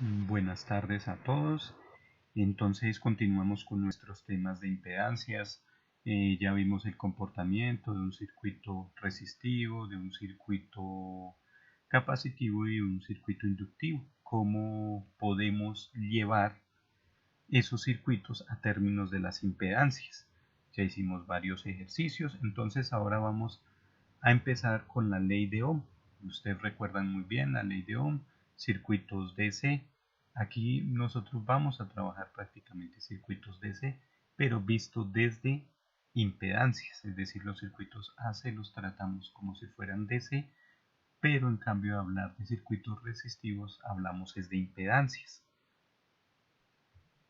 Buenas tardes a todos. Entonces continuamos con nuestros temas de impedancias. Ya vimos el comportamiento de un circuito resistivo, de un circuito capacitivo y un circuito inductivo. Cómo podemos llevar esos circuitos a términos de las impedancias. Ya hicimos varios ejercicios, entonces ahora vamos a empezar con la ley de Ohm. Ustedes recuerdan muy bien la ley de Ohm, circuitos DC. Aquí nosotros vamos a trabajar prácticamente circuitos DC, pero visto desde impedancias, es decir, los circuitos AC los tratamos como si fueran DC, pero en cambio de hablar de circuitos resistivos hablamos es de impedancias.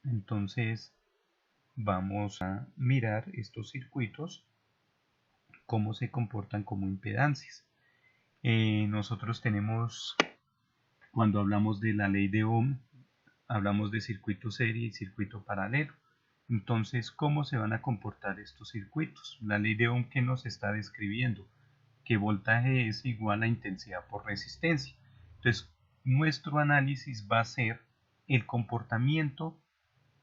Entonces vamos a mirar estos circuitos, cómo se comportan como impedancias. Nosotros tenemos, cuando hablamos de la ley de Ohm, hablamos de circuito serie y circuito paralelo. Entonces, ¿cómo se van a comportar estos circuitos? La ley de Ohm, que nos está describiendo que voltaje es igual a intensidad por resistencia. Entonces, nuestro análisis va a ser el comportamiento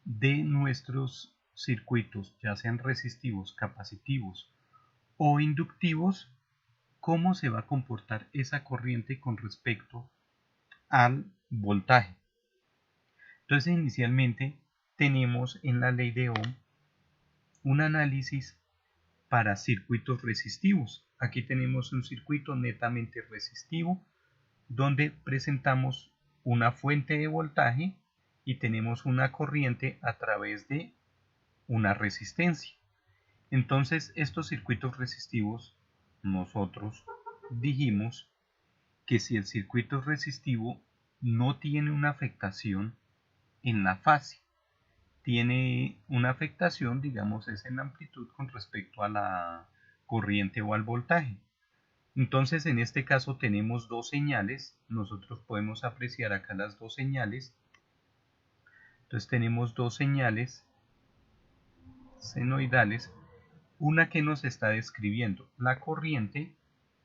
de nuestros circuitos, ya sean resistivos, capacitivos o inductivos, cómo se va a comportar esa corriente con respecto al voltaje. Entonces, inicialmente tenemos en la ley de Ohm un análisis para circuitos resistivos. Aquí tenemos un circuito netamente resistivo donde presentamos una fuente de voltaje y tenemos una corriente a través de una resistencia. Entonces, estos circuitos resistivos, nosotros dijimos que si el circuito resistivo no tiene una afectación en la fase, tiene una afectación, digamos, es en la amplitud con respecto a la corriente o al voltaje. Entonces, en este caso tenemos dos señales, nosotros podemos apreciar acá las dos señales. Entonces tenemos dos señales senoidales, una que nos está describiendo la corriente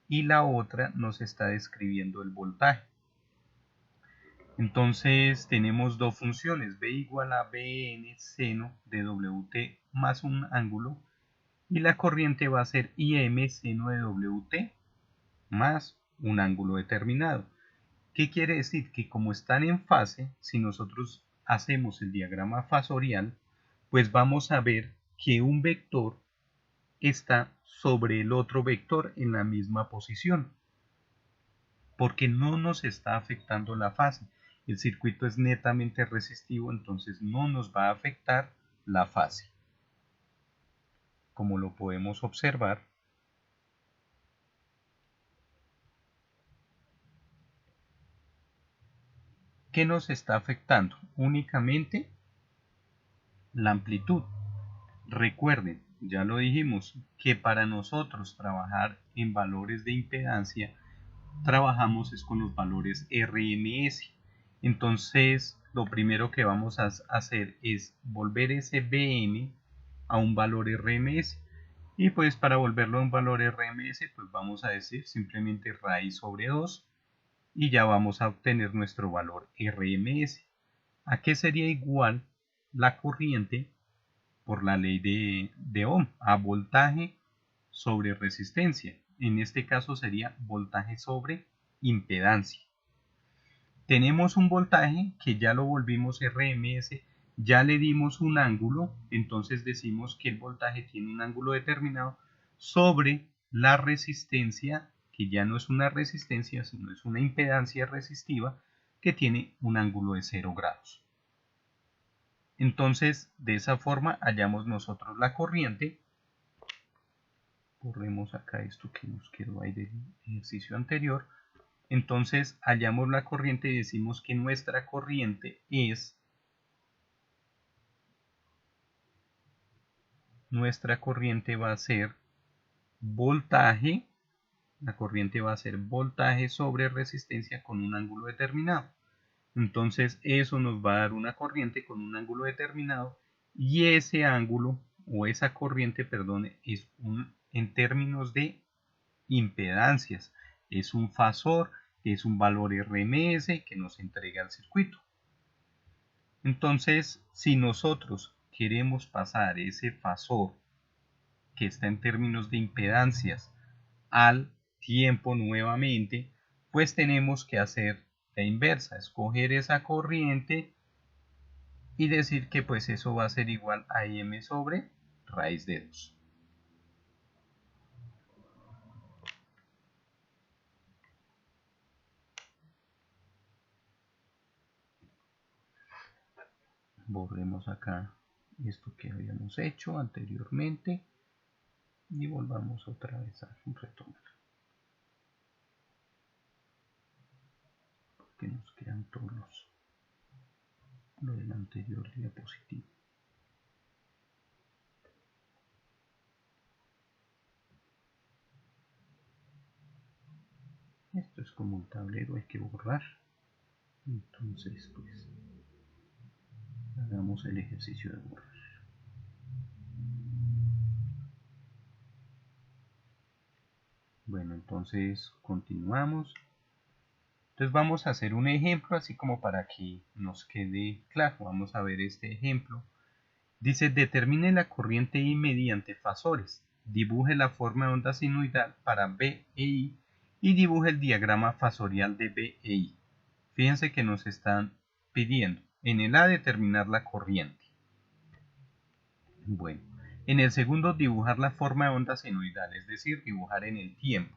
y la otra nos está describiendo el voltaje. Entonces tenemos dos funciones, B igual a Bn seno de Wt más un ángulo, y la corriente va a ser Im seno de Wt más un ángulo determinado. ¿Qué quiere decir? Que como están en fase, si nosotros hacemos el diagrama fasorial, pues vamos a ver que un vector está sobre el otro vector en la misma posición, porque no nos está afectando la fase. El circuito es netamente resistivo, entonces no nos va a afectar la fase. Como lo podemos observar, ¿qué nos está afectando? Únicamente la amplitud. Recuerden, ya lo dijimos, que para nosotros trabajar en valores de impedancia, trabajamos es con los valores RMS. Entonces, lo primero que vamos a hacer es volver ese BM a un valor RMS. Y pues para volverlo a un valor RMS, pues vamos a decir simplemente raíz sobre 2 y ya vamos a obtener nuestro valor RMS. ¿A qué sería igual la corriente por la ley de Ohm? A voltaje sobre resistencia. En este caso sería voltaje sobre impedancia. Tenemos un voltaje que ya lo volvimos RMS, ya le dimos un ángulo, entonces decimos que el voltaje tiene un ángulo determinado sobre la resistencia, que ya no es una resistencia, sino es una impedancia resistiva, que tiene un ángulo de 0 grados. Entonces, de esa forma hallamos nosotros la corriente. Corremos acá esto que nos quedó ahí del ejercicio anterior. Entonces hallamos la corriente y decimos que nuestra corriente va a ser voltaje, la corriente va a ser voltaje sobre resistencia con un ángulo determinado. Entonces eso nos va a dar una corriente con un ángulo determinado y ese ángulo o esa corriente, perdón, es en términos de impedancias, es un fasor, es un valor RMS que nos entrega el circuito. Entonces, si nosotros queremos pasar ese fasor que está en términos de impedancias al tiempo nuevamente, pues tenemos que hacer la inversa, escoger esa corriente y decir que pues eso va a ser igual a m sobre raíz de 2. Borremos acá esto que habíamos hecho anteriormente y volvamos otra vez a retomar, porque nos quedan todos lo del anterior diapositivo. Esto es como un tablero, hay que borrar. Entonces, pues, hagamos el ejercicio de borrar. Bueno, entonces continuamos. Entonces vamos a hacer un ejemplo, así como para que nos quede claro. Vamos a ver este ejemplo. Dice, determine la corriente I mediante fasores. Dibuje la forma de onda sinusoidal para B e I y dibuje el diagrama fasorial de B e I. Fíjense que nos están pidiendo en el A determinar la corriente. Bueno, en el segundo dibujar la forma de onda senoidal, es decir, dibujar en el tiempo.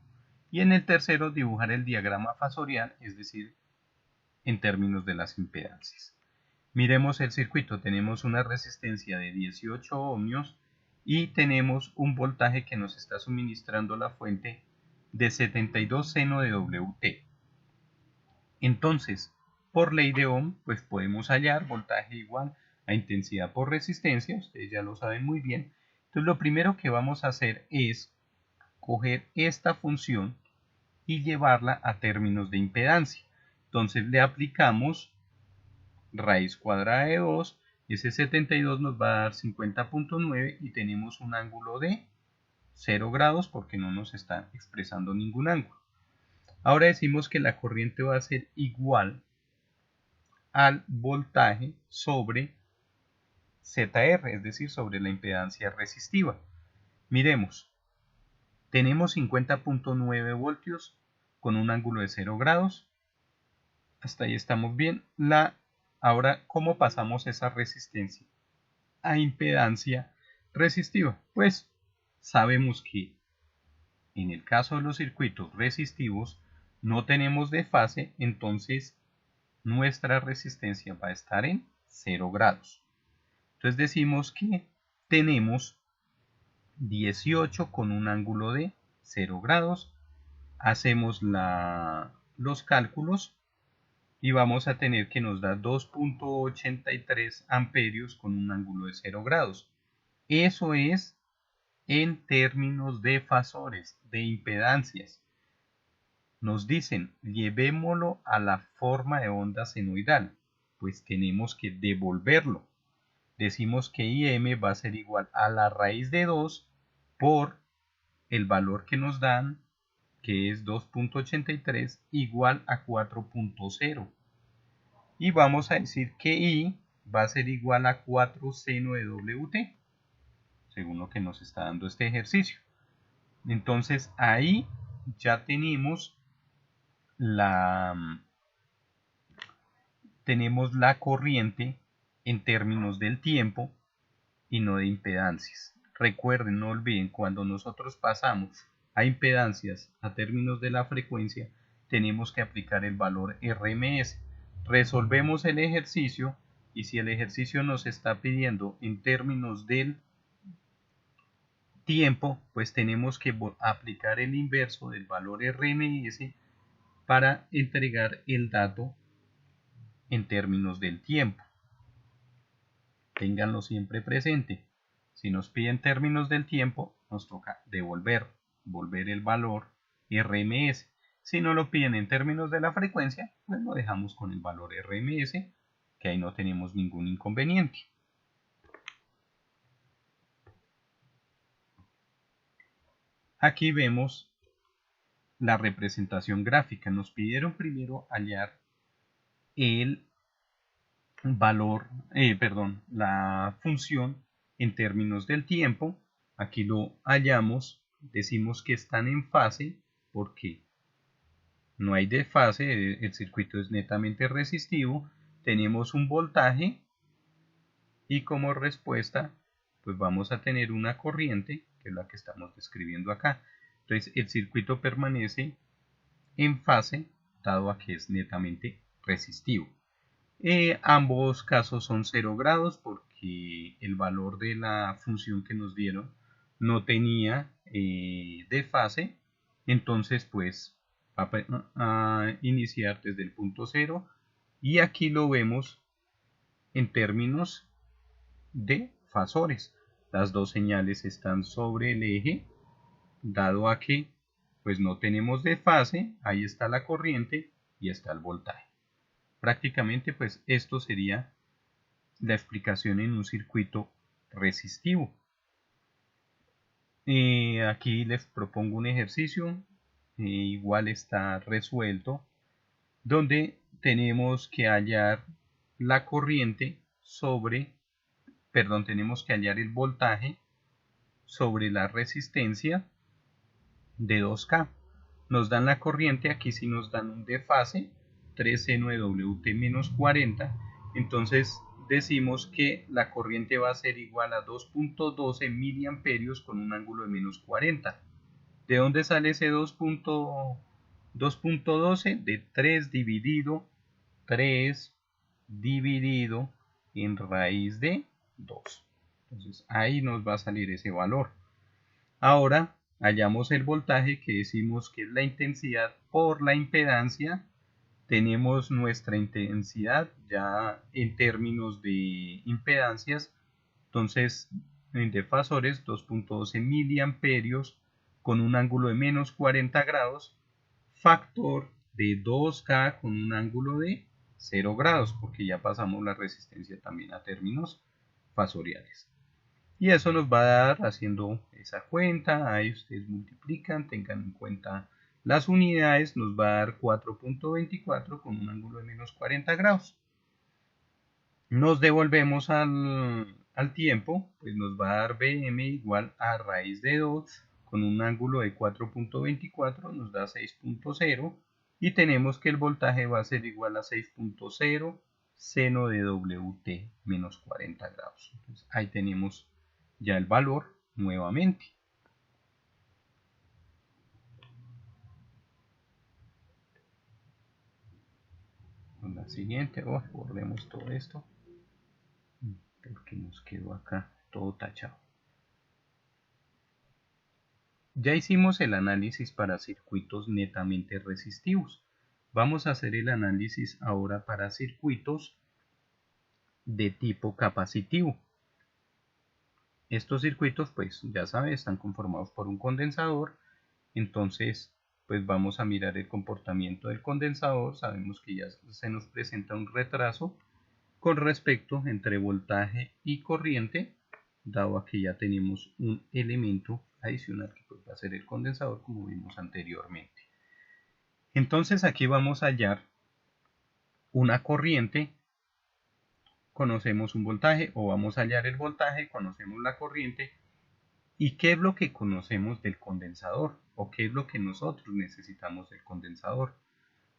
Y en el tercero dibujar el diagrama fasorial, es decir, en términos de las impedancias. Miremos el circuito, tenemos una resistencia de 18 ohmios y tenemos un voltaje que nos está suministrando la fuente de 72 seno de WT. Entonces, por ley de Ohm, pues podemos hallar voltaje igual a intensidad por resistencia, ustedes ya lo saben muy bien. Entonces lo primero que vamos a hacer es coger esta función y llevarla a términos de impedancia. Entonces le aplicamos raíz cuadrada de 2, ese 72 nos va a dar 50.9 y tenemos un ángulo de 0 grados porque no nos está expresando ningún ángulo. Ahora decimos que la corriente va a ser igual al voltaje sobre ZR, es decir, sobre la impedancia resistiva. Miremos, tenemos 50.9 voltios con un ángulo de 0 grados. Hasta ahí estamos bien. Ahora, ¿cómo pasamos esa resistencia a impedancia resistiva? Pues sabemos que en el caso de los circuitos resistivos no tenemos desfase, entonces nuestra resistencia va a estar en 0 grados. Entonces decimos que tenemos 18 con un ángulo de 0 grados. Hacemos los cálculos y vamos a tener que nos da 2.83 amperios con un ángulo de 0 grados. Eso es en términos de fasores, de impedancias. Nos dicen, llevémoslo a la forma de onda senoidal, pues tenemos que devolverlo. Decimos que IM va a ser igual a la raíz de 2 por el valor que nos dan, que es 2.83 igual a 4.0. Y vamos a decir que I va a ser igual a 4 seno de WT, según lo que nos está dando este ejercicio. Entonces ahí ya tenemos la corriente en términos del tiempo y no de impedancias. Recuerden, no olviden, cuando nosotros pasamos a impedancias a términos de la frecuencia, tenemos que aplicar el valor RMS. Resolvemos el ejercicio y si el ejercicio nos está pidiendo en términos del tiempo, pues tenemos que aplicar el inverso del valor RMS para entregar el dato en términos del tiempo. Ténganlo siempre presente. Si nos piden términos del tiempo, nos toca volver el valor RMS. Si no lo piden en términos de la frecuencia, pues lo dejamos con el valor RMS, que ahí no tenemos ningún inconveniente. Aquí vemos la representación gráfica. Nos pidieron primero hallar el la función en términos del tiempo. Aquí lo hallamos, decimos que están en fase porque no hay desfase, el circuito es netamente resistivo, tenemos un voltaje y como respuesta pues vamos a tener una corriente, que es la que estamos describiendo acá. Entonces el circuito permanece en fase dado a que es netamente resistivo. Ambos casos son 0 grados porque el valor de la función que nos dieron no tenía desfase, entonces pues va a iniciar desde el punto 0 y aquí lo vemos en términos de fasores. Las dos señales están sobre el eje, dado a que pues no tenemos desfase, ahí está la corriente y está el voltaje. Prácticamente pues esto sería la explicación en un circuito resistivo. Aquí les propongo un ejercicio, igual está resuelto, donde tenemos que hallar la corriente tenemos que hallar el voltaje sobre la resistencia de 2K. Nos dan la corriente, aquí sí nos dan un desfase, 3 seno de WT menos 40, entonces decimos que la corriente va a ser igual a 2.12 miliamperios con un ángulo de menos 40. ¿De dónde sale ese 2.12? De 3 dividido en raíz de 2. Entonces ahí nos va a salir ese valor. Ahora hallamos el voltaje, que decimos que es la intensidad por la impedancia. Tenemos nuestra intensidad ya en términos de impedancias, entonces de fasores 2.12 miliamperios con un ángulo de menos 40 grados, factor de 2K con un ángulo de 0 grados, porque ya pasamos la resistencia también a términos fasoriales. Y eso nos va a dar, haciendo esa cuenta, ahí ustedes multiplican, tengan en cuenta las unidades, nos va a dar 4.24 con un ángulo de menos 40 grados. Nos devolvemos al tiempo, pues nos va a dar Bm igual a raíz de 2 con un ángulo de 4.24, nos da 6.0 y tenemos que el voltaje va a ser igual a 6.0 seno de WT menos 40 grados. Entonces, ahí tenemos ya el valor nuevamente. La siguiente, borremos todo esto porque nos quedó acá todo tachado. Ya hicimos el análisis para circuitos netamente resistivos. Vamos a hacer el análisis ahora para circuitos de tipo capacitivo. Estos circuitos, pues ya saben, están conformados por un condensador. Entonces, pues vamos a mirar el comportamiento del condensador. Sabemos que ya se nos presenta un retraso con respecto entre voltaje y corriente, dado a que ya tenemos un elemento adicional que va a ser el condensador, como vimos anteriormente. Entonces aquí vamos a hallar una corriente, conocemos un voltaje, o vamos a hallar el voltaje, conocemos la corriente. ¿Y qué es lo que conocemos del condensador? ¿O qué es lo que nosotros necesitamos del condensador?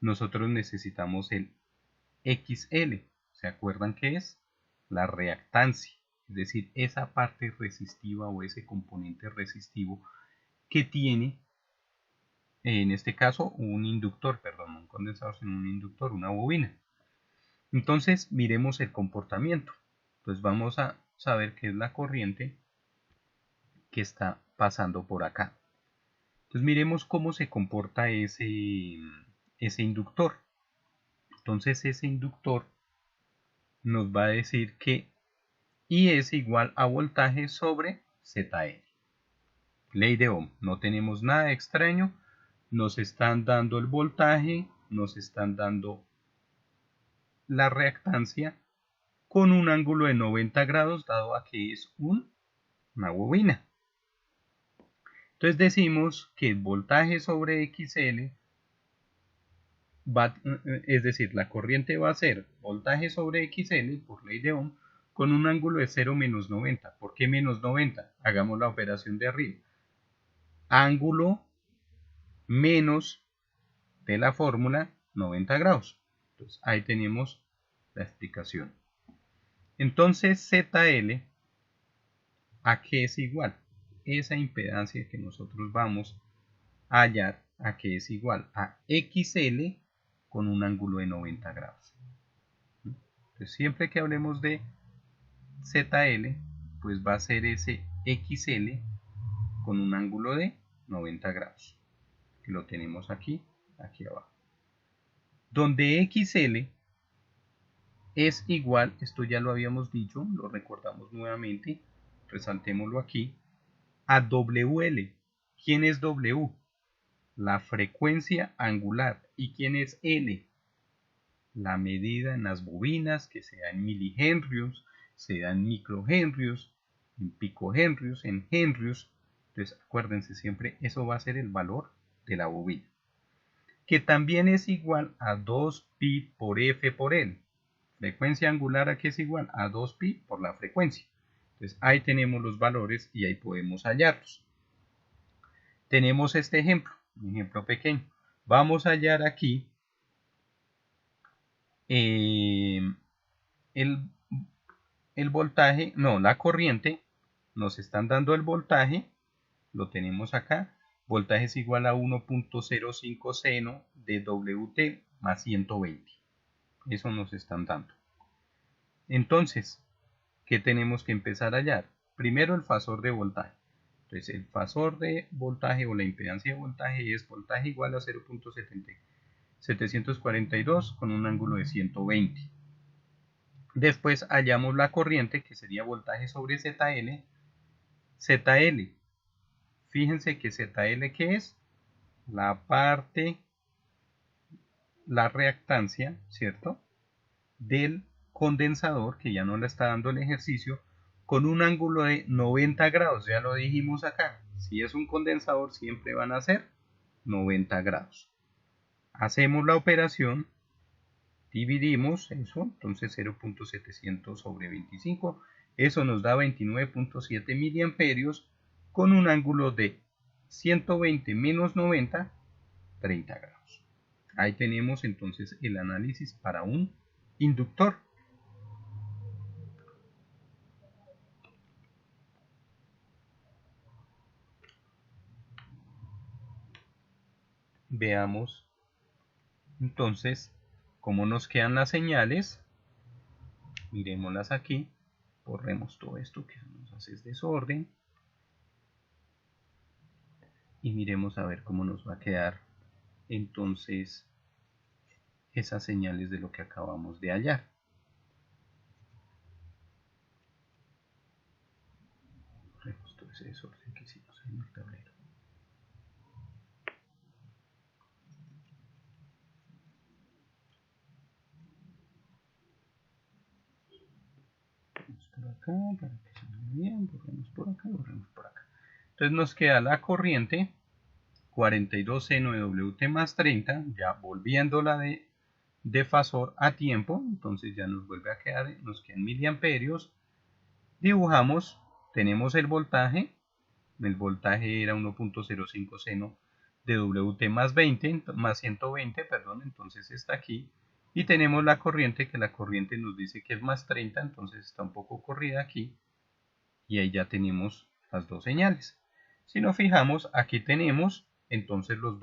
Nosotros necesitamos el XL. ¿Se acuerdan qué es? La reactancia. Es decir, esa parte resistiva o ese componente resistivo que tiene, en este caso, un inductor, perdón, un condensador sino un inductor, una bobina. Entonces, miremos el comportamiento. Entonces vamos a saber qué es la corriente que está pasando por acá. Entonces miremos cómo se comporta ese inductor. Entonces ese inductor nos va a decir que I es igual a voltaje sobre ZL. Ley de Ohm. No tenemos nada extraño. Nos están dando el voltaje, nos están dando la reactancia con un ángulo de 90 grados, dado a que es una bobina. Entonces decimos que el voltaje sobre XL es decir, la corriente va a ser voltaje sobre XL por ley de Ohm con un ángulo de 0 menos 90. ¿Por qué menos 90? Hagamos la operación de arriba. Ángulo menos de la fórmula 90 grados. Entonces ahí tenemos la explicación. Entonces ZL, ¿a qué es igual? Esa impedancia que nosotros vamos a hallar, ¿a qué es igual? A XL con un ángulo de 90 grados. Entonces siempre que hablemos de ZL, pues va a ser ese XL con un ángulo de 90 grados. Que lo tenemos aquí, aquí abajo. Donde XL es igual, esto ya lo habíamos dicho, lo recordamos nuevamente, resaltémoslo aquí, a WL. ¿Quién es W? La frecuencia angular. ¿Y quién es L? La medida en las bobinas, que se da en milihenrios, se da en microhenrios, en picohenrios, en henrios. Entonces acuérdense siempre, eso va a ser el valor de la bobina, que también es igual a 2pi por F por L. Frecuencia angular aquí es igual a 2pi por la frecuencia. Entonces ahí tenemos los valores y ahí podemos hallarlos. Tenemos este ejemplo, un ejemplo pequeño. Vamos a hallar aquí el voltaje, no, la corriente. Nos están dando el voltaje, lo tenemos acá. Voltaje es igual a 1.05 seno de WT más 120. Eso nos están dando. Entonces, ¿qué tenemos que empezar a hallar? Primero el fasor de voltaje. Entonces el fasor de voltaje o la impedancia de voltaje es voltaje igual a 0.742 con un ángulo de 120. Después hallamos la corriente, que sería voltaje sobre ZL. ZL, fíjense que ZL, ¿qué es? La parte, la reactancia, ¿cierto?, del condensador, que ya no le está dando el ejercicio, con un ángulo de 90 grados, ya lo dijimos acá. Si es un condensador siempre van a ser 90 grados. Hacemos la operación, dividimos eso, entonces 0.700 sobre 25, eso nos da 29.7 miliamperios con un ángulo de 120 menos 90, 30 grados. Ahí tenemos entonces el análisis para un inductor. Veamos entonces cómo nos quedan las señales. Miremoslas aquí, borremos todo esto que nos hace desorden y miremos a ver cómo nos va a quedar entonces esas señales de lo que acabamos de hallar. Borremos todo ese desorden que hicimos en el tablero. Por acá para que se vea bien, borremos por acá, borremos por acá. Entonces nos queda la corriente 42 seno de WT más 30, ya volviéndola de fasor a tiempo, entonces ya nos vuelve a quedar, nos quedan miliamperios. Dibujamos, tenemos el voltaje era 1.05 seno de WT más 20, más 120, perdón, entonces está aquí. Y tenemos la corriente, que la corriente nos dice que es más 30, entonces está un poco corrida aquí. Y ahí ya tenemos las dos señales. Si nos fijamos, aquí tenemos entonces las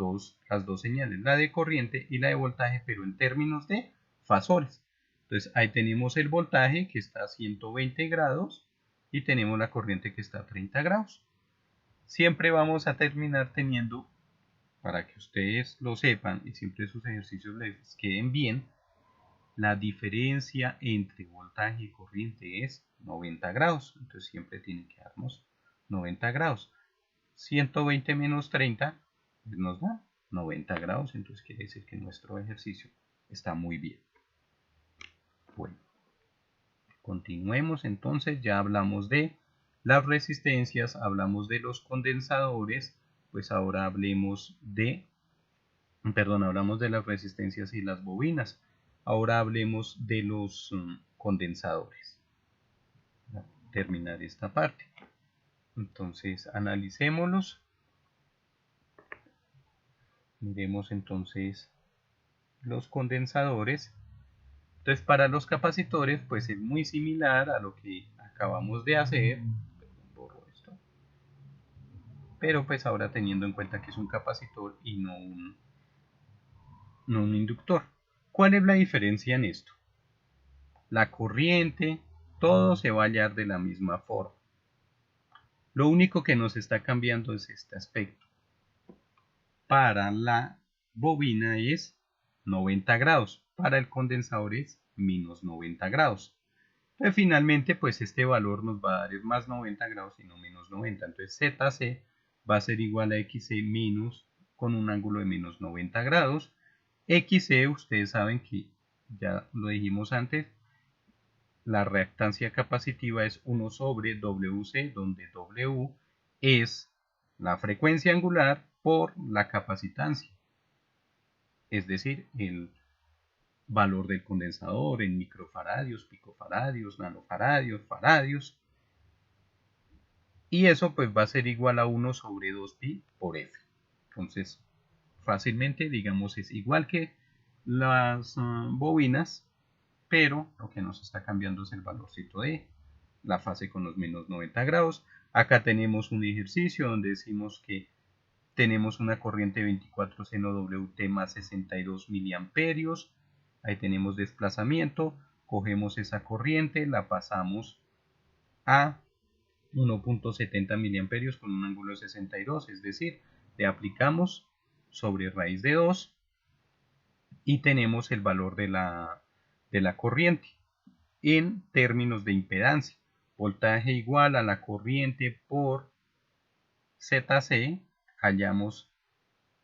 dos señales, la de corriente y la de voltaje, pero en términos de fasores. Entonces ahí tenemos el voltaje que está a 120 grados y tenemos la corriente que está a 30 grados. Siempre vamos a terminar teniendo, para que ustedes lo sepan y siempre sus ejercicios les queden bien, la diferencia entre voltaje y corriente es 90 grados. Entonces siempre tiene que darnos 90 grados. 120 menos 30 pues nos da 90 grados. Entonces quiere decir que nuestro ejercicio está muy bien. Bueno, continuemos entonces. Ya hablamos de las resistencias, hablamos de los condensadores. Pues ahora hablemos de Perdón, hablamos de las resistencias y las bobinas. Ahora hablemos de los condensadores. Para terminar esta parte. Entonces, analicémoslos. Miremos entonces los condensadores. Entonces, para los capacitores, pues es muy similar a lo que acabamos de hacer. Borro esto. Pero pues ahora teniendo en cuenta que es un capacitor y no un inductor. ¿Cuál es la diferencia en esto? La corriente, todo se va a hallar de la misma forma. Lo único que nos está cambiando es este aspecto. Para la bobina es 90 grados, para el condensador es menos 90 grados. Entonces finalmente pues este valor nos va a dar es más 90 grados y no menos 90. Entonces ZC va a ser igual a XC menos con un ángulo de menos 90 grados. XC ustedes saben que ya lo dijimos antes, la reactancia capacitiva es 1 sobre WC, donde W es la frecuencia angular por la capacitancia, es decir, el valor del condensador en microfaradios, picofaradios, nanofaradios, faradios, y eso pues va a ser igual a 1 sobre 2pi por F. Entonces, fácilmente, digamos, es igual que las bobinas, pero lo que nos está cambiando es el valorcito de la fase con los menos 90 grados. Acá tenemos un ejercicio donde decimos que tenemos una corriente 24 seno WT más 62 miliamperios. Ahí tenemos desplazamiento. Cogemos esa corriente, la pasamos a 1.70 miliamperios con un ángulo de 62, es decir, le aplicamos sobre raíz de 2 y tenemos el valor de la corriente en términos de impedancia. Voltaje igual a la corriente por ZC, hallamos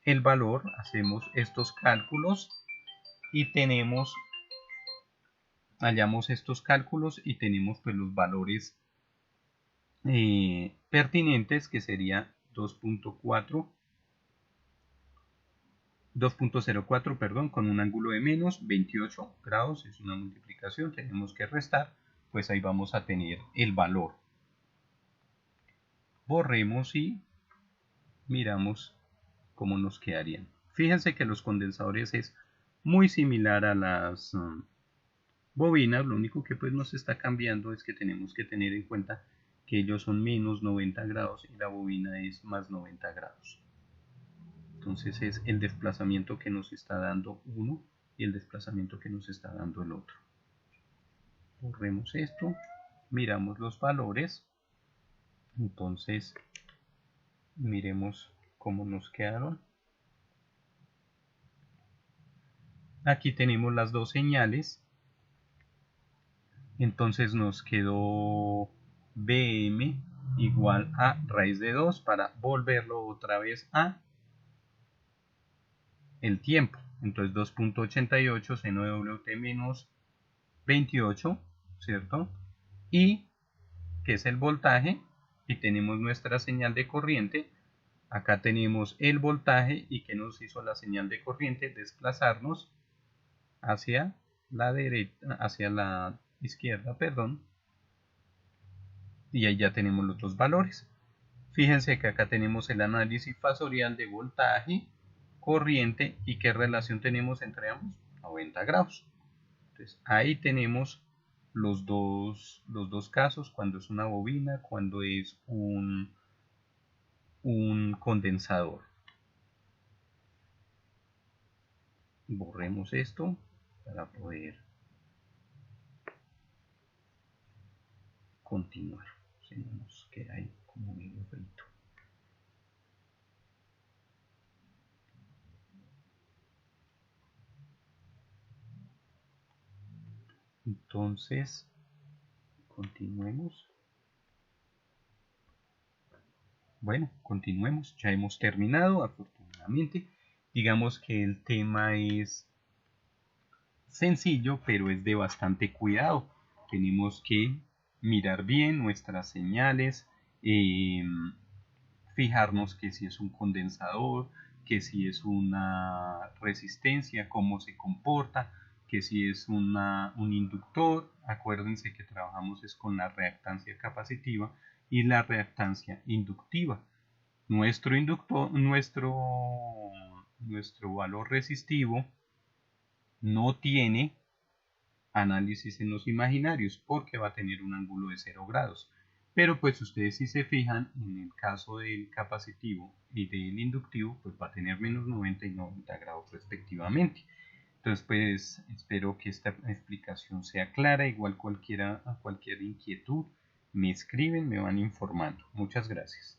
el valor, hacemos estos cálculos y hallamos estos cálculos y tenemos pues los valores pertinentes, que sería 2.04, perdón, con un ángulo de menos 28 grados, es una multiplicación, tenemos que restar, pues ahí vamos a tener el valor. Borremos y miramos cómo nos quedarían. Fíjense que los condensadores es muy similar a las bobinas, lo único que pues nos está cambiando es que tenemos que tener en cuenta que ellos son menos 90 grados y la bobina es más 90 grados. Entonces es el desplazamiento que nos está dando uno y el desplazamiento que nos está dando el otro. Borremos esto, miramos los valores, entonces miremos cómo nos quedaron. Aquí tenemos las dos señales, entonces nos quedó Bm igual a raíz de 2 para volverlo otra vez a el tiempo. Entonces 2.88 seno de WT menos 28, ¿cierto? Y que es el voltaje, y tenemos nuestra señal de corriente. Acá tenemos el voltaje y que nos hizo la señal de corriente desplazarnos hacia la derecha, hacia la izquierda, perdón. Y ahí ya tenemos los dos valores. Fíjense que acá tenemos el análisis fasorial de voltaje, corriente y qué relación tenemos entre ambos, 90 grados. Entonces ahí tenemos los dos casos, cuando es una bobina, cuando es un condensador. Borremos esto para poder continuar. Si no nos queda ahí como medio feito. Entonces, continuemos. Bueno, continuemos. Ya hemos terminado, afortunadamente. Digamos que el tema es sencillo, pero es de bastante cuidado. Tenemos que mirar bien nuestras señales, fijarnos que si es un condensador, que si es una resistencia, cómo se comporta, que si es un inductor. Acuérdense que trabajamos es con la reactancia capacitiva y la reactancia inductiva. Nuestro inductor, nuestro valor resistivo no tiene análisis en los imaginarios porque va a tener un ángulo de 0 grados. Pero pues ustedes si se fijan, en el caso del capacitivo y del inductivo, pues va a tener menos 90 y 90 grados respectivamente. Entonces pues espero que esta explicación sea clara. Igual cualquier inquietud me escriben, me van informando. Muchas gracias.